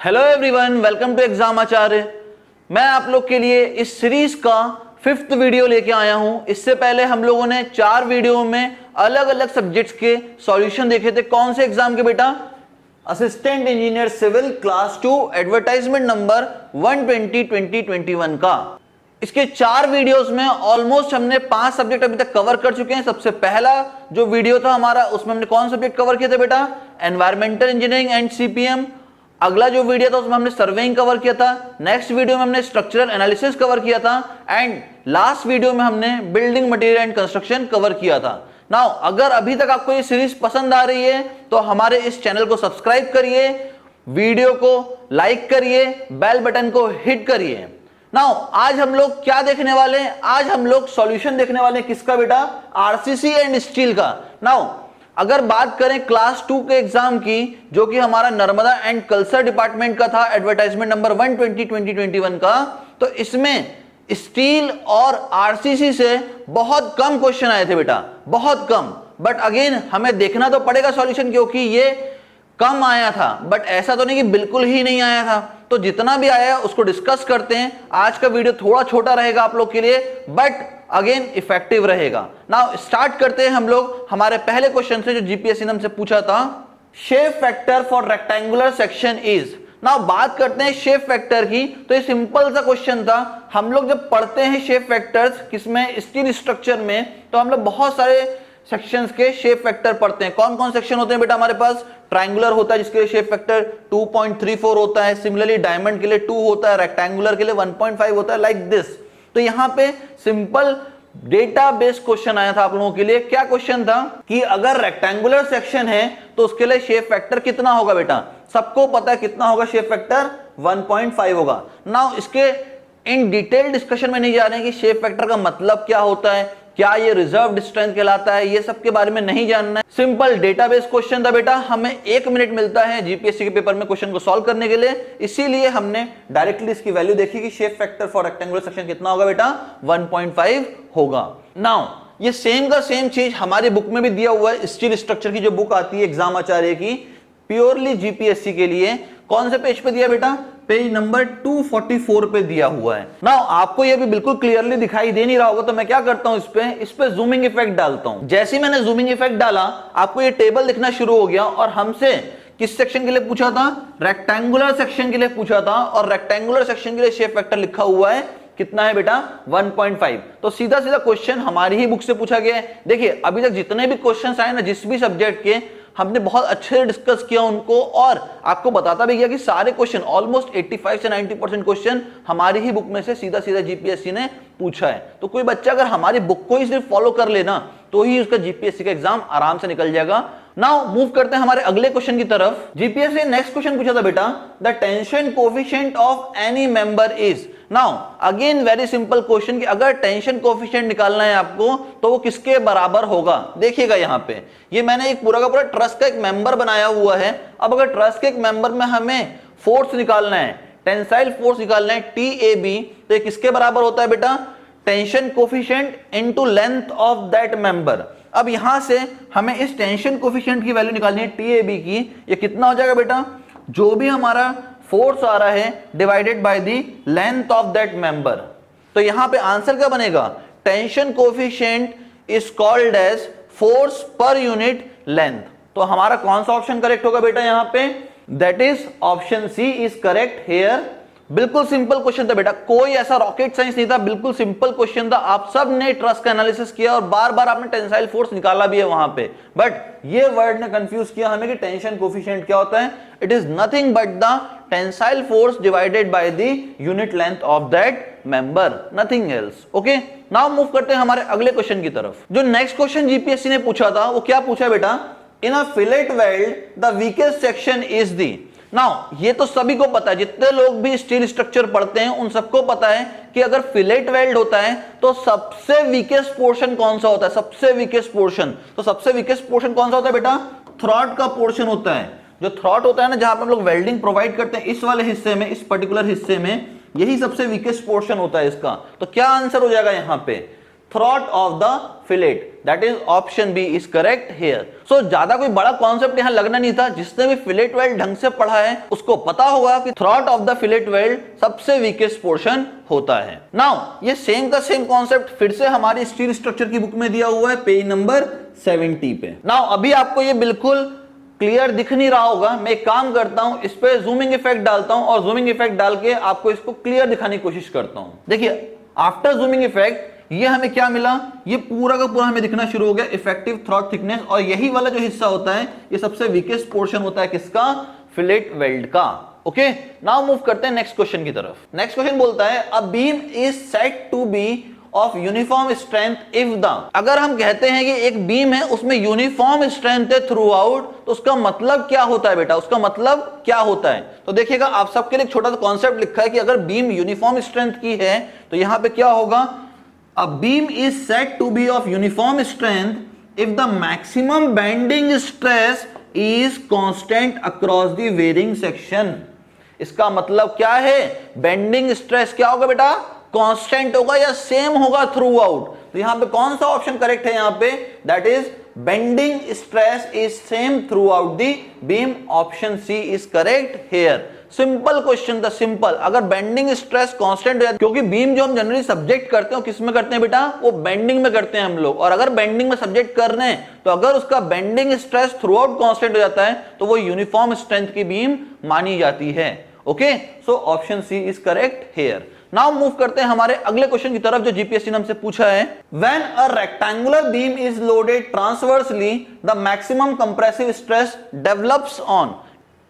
Hello everyone, welcome to exam Acharya. मैं आप लोग के लिए इस सीरीज का 5th वीडियो लेके आया हूं। इससे पहले हम लोगों ने 4 वीडियो में अलग अलग सब्जेक्ट्स के सॉल्यूशन देखे थे। कौन से एग्जाम के बेटा? Assistant engineer civil class 2 advertisement number 120 2021 का। इसके 4 वीडियोस में ऑलमोस्ट हमने 5 सब्जेक्ट अभी तक कवर कर चुके हैं। सबसे पहला जो वीडियो था हमारा, उसमें हमने कौन सब्जेक्ट कवर किए थे बेटा? Environmental engineering and CPM. अगला जो वीडियो था उसमें हमने सर्वेइंग कवर किया था। नेक्स्ट वीडियो में हमने स्ट्रक्चरल एनालिसिस कवर किया था एंड लास्ट वीडियो में हमने building material and construction cover किया था। नाउ अगर अभी तक आपको ये सीरीज पसंद आ रही है तो हमारे इस चैनल को सब्सक्राइब करिए, वीडियो को लाइक करिए, बेल बटन को हिट करिए। नाउ आज हम लोग क्या देखने वाले हैं? आज हम लोग सॉल्यूशन देखने वाले हैं। किसका बेटा? आरसीसी एंड स्टील का। नाउ अगर बात करें क्लास 2 के एग्जाम की, जो कि हमारा नर्मदा एंड कल्चर डिपार्टमेंट का था, एडवर्टाइजमेंट नंबर 120 2021 का, तो इसमें स्टील और आरसीसी से बहुत कम क्वेश्चन आए थे बेटा, बहुत कम। बट अगेन हमें देखना तो पड़ेगा सॉल्यूशन, क्योंकि ये कम आया था, बट ऐसा तो नहीं कि बिल्कुल ही नहीं आया था। तो जितना भी आया उसको डिस्कस करते हैं। आज का वीडियो थोड़ा छोटा रहेगा आप लोग के लिए, बट अगेन इफेक्टिव रहेगा। नाउ स्टार्ट करते हैं हम लोग हमारे पहले क्वेश्चन से, जो जीपीएससी ने हमसे पूछा था। Shape factor for rectangular section is. Now बात करते हैं शेप फैक्टर की। तो ये सिंपल सा क्वेश्चन था। हम लोग जब पढ़ते हैं शेप फैक्टर्स किसमें? स्टील स्ट्रक्चर में, तो हम लोग बहुत सारे सेक्शंस के शेप फैक्टर पढ़ते हैं। कौन कौन सेक्शन होते हैं बेटा हमारे पास? ट्रायंगुलर होता है जिसके लिए शेप फैक्टर 2.34 होता है। सिमिलरली डायमंड के लिए 2 होता है, रेक्टेंगुलर के लिए 1.5 होता है, लाइक दिस। तो यहां पे सिंपल डेटा बेस्ड क्वेश्चन आया था आप लोगों के लिए। क्या क्वेश्चन था कि अगर रेक्टेंगुलर सेक्शन है तो उसके लिए शेप फैक्टर कितना होगा बेटा? सबको पता है कितना होगा शेप फैक्टर? 1.5 होगा। नाउ इसके इन डिटेल डिस्कशन में नहीं जा रहे हैं कि शेप फैक्टर का मतलब क्या होता है, क्या ये रिजर्व्ड स्ट्रेंथ कहलाता है, ये सब के बारे में नहीं जानना है। सिंपल डेटाबेस क्वेश्चन था बेटा। हमें 1 मिनट मिलता है जीपीएससी के पेपर में क्वेश्चन को सॉल्व करने के लिए, इसीलिए हमने डायरेक्टली इसकी वैल्यू देखी कि shape factor for rectangular section कितना होगा बेटा? 1.5 होगा। नाउ ये सेम का सेम चीज हमारी बुक में भी दिया हुआ है। स्टील स्ट्रक्चर की जो बुक आती है एग्जाम आचार्य की, प्योरली जीपीएससी के लिए, कौन से पेज पे दिया बेटा? पेज नंबर 244 पे दिया हुआ है। नाउ आपको ये भी बिल्कुल क्लियरली दिखाई दे नहीं रहा होगा, तो मैं क्या करता हूं, इस पे जूमिंग इफेक्ट डालता हूं। जैसे ही मैंने जूमिंग इफेक्ट डाला, आपको ये टेबल दिखना शुरू हो गया। और हमसे किस सेक्शन के लिए पूछा था? रेक्टेंगुलर सेक्शन के लिए पूछा था। और रेक्टेंगुलर सेक्शन के लिए शेप फैक्टर लिखा हुआ है, कितना है बेटा? 1.5। तो सीधा सीधा क्वेश्चन हमारी ही बुक से पूछा गया है। देखिए अभी तक जितने भी क्वेश्चन आए ना, जिस भी सब्जेक्ट के, हमने बहुत अच्छे से डिस्कस किया उनको, और आपको बताता भी गया कि सारे क्वेश्चन ऑलमोस्ट 85 से 90% क्वेश्चन हमारी ही बुक में से सीधा सीधा जीपीएससी ने पूछा है। तो कोई बच्चा अगर हमारी बुक को ही सिर्फ फॉलो कर लेना तो ही उसका जीपीएससी का एग्जाम आराम से निकल जाएगा। नाउ मूव करते हैं हमारे अगले क्वेश्चन की तरफ। जीपीएससी ने नेक्स्ट क्वेश्चन पूछा था बेटा, the tension coefficient of any member is. Now again very simple question कि अगर टेंशन कोएफिशिएंट निकालना है आपको तो वो किसके बराबर होगा? देखिएगा यहां पे ये मैंने एक पूरा का पूरा ट्रस्ट का एक मेंबर बनाया हुआ है। अब अगर ट्रस्ट के एक मेंबर में हमें फोर्स निकालना है, टेंसाइल फोर्स निकालना है TAB, तो ये किसके बराबर होता है बेटा? Tension coefficient into length of that member. अब यहां से हमें इस टेंशन कोएफिशिएंट की वैल्यू निकालनी है TAB की। ये कितना हो जाएगा बेटा? जो भी हमारा फोर्स आ रहा है divided by the length of that member. तो यहां पे आंसर क्या बनेगा? Tension coefficient is called as force per unit length. तो हमारा कौन सा ऑप्शन करेक्ट होगा बेटा यहां पे? That is option C is correct here. बिल्कुल सिंपल क्वेश्चन था बेटा, कोई ऐसा रॉकेट साइंस नहीं था, बिल्कुल सिंपल क्वेश्चन था। आप सब ने ट्रस्ट का एनालिसिस किया और बार बार आपने टेंसाइल फोर्स निकाला भी है वहां पे, बट ये वर्ड ने कंफ्यूज किया हमें कि टेंशन कोएफिशिएंट क्या होता है। It is nothing but the tensile force divided by the unit length of that member, nothing else. Okay, now move करते हैं हमारे अगले क्वेश्चन की तरफ। जो नेक्स्ट क्वेश्चन जीपीएससी ने पूछा था वो क्या पूछा बेटा? In a fillet weld the weakest section is the. Now ये तो सभी को पता है, जितने लोग भी स्टील स्ट्रक्चर पढ़ते हैं उन सबको पता है कि अगर फिलेट वेल्ड होता है तो सबसे वीकेस्ट पोर्शन कौन सा होता है? सबसे वीकेस्ट पोर्शन, तो सबसे वीकेस्ट पोर्शन कौन सा होता है बेटा? थ्रॉट का पोर्शन होता है। जो थ्रॉट होता है ना, जहां पर हम लोग वेल्डिंग प्रोवाइड करते हैं, इस वाले हिस्से में, इस पर्टिकुलर हिस्से में, यही सबसे वीकेस्ट पोर्शन होता है इसका। तो क्या आंसर हो जाएगा यहां पे? Throat of the fillet, that is option B is correct here. So ज्यादा कोई बड़ा कॉन्सेप्ट यहां लगना नहीं था, जिसने भी फिलेट वेल्ड ढंग से पढ़ा है उसको पता होगा कि throat of the fillet weld सबसे वीकेस्ट पोर्शन होता है। नाउ ये सेम का सेम कॉन्सेप्ट फिर से हमारी स्टील स्ट्रक्चर की बुक में दिया हुआ है पेज नंबर 70 पे। नाउ अभी आपको ये बिल्कुल क्लियर दिख नहीं रहा होगा, मैं एक काम करता हूं, इस पे जूमिंग इफेक्ट डालता हूं और जूमिंग इफेक्ट डाल के आपको इसको क्लियर दिखाने की कोशिश करता हूं। देखिए आफ्टर जूमिंग इफेक्ट ये हमें क्या मिला, ये पूरा का पूरा हमें दिखना शुरू हो गया इफेक्टिव थ्रॉट थिकनेस, और यही वाला जो हिस्सा होता है ये सबसे वीकेस्ट पोर्शन होता है किसका, फिलेट वेल्ड का। ओके, नाउ मूव करते हैं नेक्स्ट क्वेश्चन की तरफ। नेक्स्ट क्वेश्चन बोलता है a beam is said to be of uniform strength if the, अगर हम कहते हैं कि एक बीम है उसमें यूनिफॉर्म स्ट्रेंथ है थ्रू आउट, तो उसका मतलब क्या होता है बेटा, उसका मतलब क्या होता है। तो देखिएगा आप सबके लिए छोटा सा कॉन्सेप्ट लिखा है कि अगर बीम यूनिफॉर्म स्ट्रेंथ की है तो यहां पे क्या होगा, a beam is said to be of uniform strength if the maximum bending stress is constant across the varying section। इसका मतलब क्या है, बेंडिंग स्ट्रेस क्या होगा बेटा, कांस्टेंट होगा या सेम होगा थ्रू आउट। तो यहां पे कौन सा ऑप्शन करेक्ट है, यहां पे that is bending stress is same throughout the beam, option C is correct here. Simple question था, सिंपल। अगर बेंडिंग स्ट्रेस कांस्टेंट हो जाए, क्योंकि बीम जो हम जनरली सब्जेक्ट करते हैं किस में करते हैं बेटा, वो बेंडिंग में करते हैं हम लोग, और अगर बेंडिंग में सब्जेक्ट कर रहे हैं तो अगर उसका bending stress through out constant हो जाता है तो वो यूनिफॉर्म स्ट्रेंथ की बीम मानी जाती है। Okay, so option C is correct here. Now move करते हैं हमारे अगले क्वेश्चन की तरफ जो जीपीएससी ने हमसे पूछा है, when a rectangular beam is loaded transversely the maximum compressive stress develops on.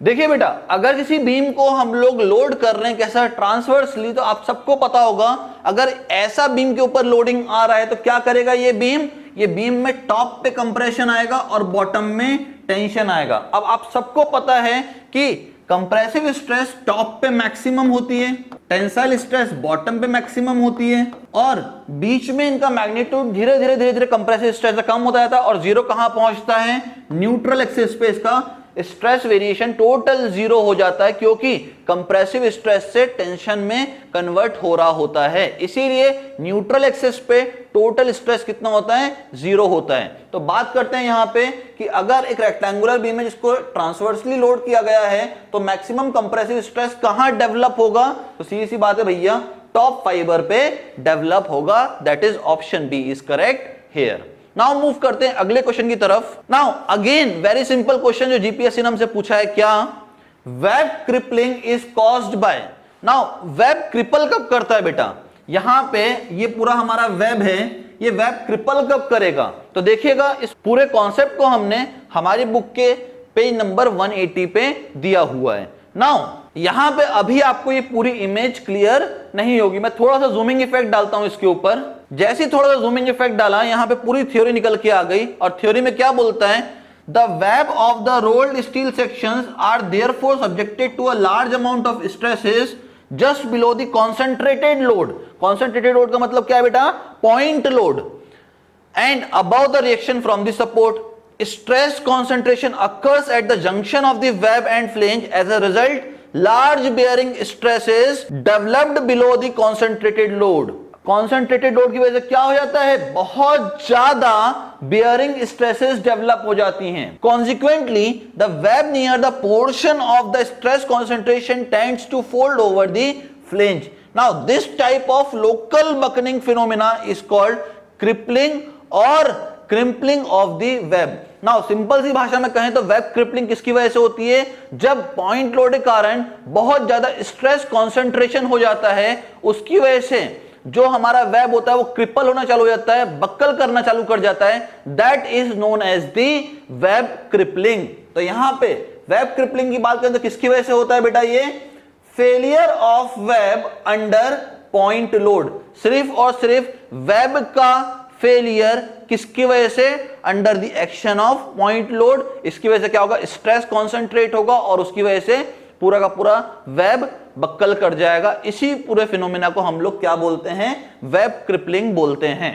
देखिए बेटा, अगर किसी बीम को हम लोग लोड कर रहे हैं कैसा, ट्रांसवर्सली, तो आप सबको पता होगा अगर ऐसा बीम के ऊपर लोडिंग आ रहा है तो क्या करेगा ये बीम में टॉप पे कंप्रेशन आएगा और बॉटम में टेंशन आएगा। अब आप सबको पता है कि कंप्रेसिव स्ट्रेस टॉप पे मैक्सिमम होती है, टेंसाइल स्ट्रेस बॉटम पे मैक्सिमम होती है, और बीच में इनका मैग्नीट्यूड धीरे धीरे कंप्रेसिव स्ट्रेस से कम होता जाता है, और जीरो कहां पहुंचता है, न्यूट्रल एक्सिस पे इसका स्ट्रेस वेरिएशन टोटल जीरो हो जाता है, क्योंकि कंप्रेसिव स्ट्रेस से टेंशन में कन्वर्ट हो रहा होता है। इसीलिए न्यूट्रल एक्सिस पे टोटल स्ट्रेस कितना होता है, जीरो होता है। तो बात करते हैं यहां पे कि अगर एक रेक्टेंगुलर बीम है जिसको ट्रांसवर्सली लोड किया गया है तो मैक्सिमम कंप्रेसिव स्ट्रेस कहां डेवलप होगा, तो सीधी सी बात है भैया, टॉप फाइबर पे डेवलप होगा, that is option B is correct here. Now move करते हैं अगले क्वेश्चन की तरफ। Now again very simple question जो जीपीएससी ने हमसे पूछा है, क्या web crippling is caused by. Now web cripple कब करता है बेटा, यहां पे ये पूरा हमारा वेब है, ये वेब क्रिपल कब करेगा, तो देखिएगा इस पूरे कॉन्सेप्ट को हमने हमारी बुक के पेज नंबर 180 पे दिया हुआ है। नाउ यहां पे अभी आपको ये पूरी इमेज क्लियर नहीं होगी, मैं थोड़ा सा जूमिंग इफेक्ट डालता हूं इसके ऊपर। जैसे थोड़ा सा जूमिंग इफेक्ट डाला, यहां पे पूरी थ्योरी निकल के आ गई, और थ्योरी में क्या बोलता है, the web of the rolled steel sections are therefore subjected to a large amount of stresses just below the concentrated load. Concentrated load का मतलब क्या है बेटा, point load, and above the reaction from the support stress concentration occurs at the junction of the web and flange. As a result, large bearing stress is developed below the concentrated load. Concentrated load की वजह से क्या हो जाता है, बहुत ज्यादा bearing stresses develop हो जाती हैं. Consequently, the web near the portion of the stress concentration tends to fold over the flange. Now, this type of local buckling phenomena is called crippling or crimpling of the web. Now simple सी भाषा में कहें तो web crippling किसकी वजह से होती है, जब पॉइंट लोड के कारण बहुत ज्यादा स्ट्रेस कॉन्सेंट्रेशन हो जाता है, उसकी वजह से जो हमारा वेब होता है वो क्रिपल होना चालू हो जाता है, बक्कल करना चालू कर जाता है. That is known as the web crippling. तो यहां पे वेब क्रिपलिंग की बात करें तो किसकी वजह से होता है बेटा, ये failure of web under point load. सिर्फ और सिर्फ वेब का फेलियर किसकी वजह से, under the action of point load. इसकी वजह से क्या होगा, स्ट्रेस कॉन्सेंट्रेट होगा और उसकी वजह से पूरा का पूरा वेब बक्कल कर जाएगा. इसी पूरे फिनोमेना को हम लोग क्या बोलते हैं, वेब क्रिपलिंग बोलते हैं.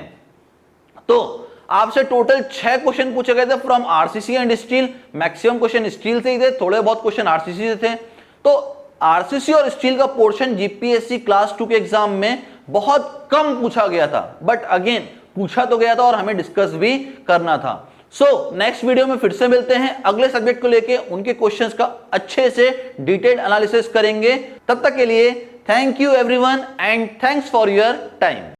तो आपसे टोटल 6 क्वेश्चन पूछे गए थे from RCC and steel. Maximum question steel से ही थे, थोड़े बहुत क्वेश्चन आरसीसी से थे. तो आरसीसी और स्टील का पोर्शन जीपीएससी क्लास 2 के एग्जाम में बहुत कम पूछा गया था, बट अगेन पूछा तो गया था और हमें डिस्कस भी करना था। सो नेक्स्ट वीडियो में फिर से मिलते हैं, अगले सब्जेक्ट को लेके उनके क्वेश्चंस का अच्छे से डिटेल्ड एनालिसिस करेंगे। तब तक के लिए thank you everyone and thanks for your time.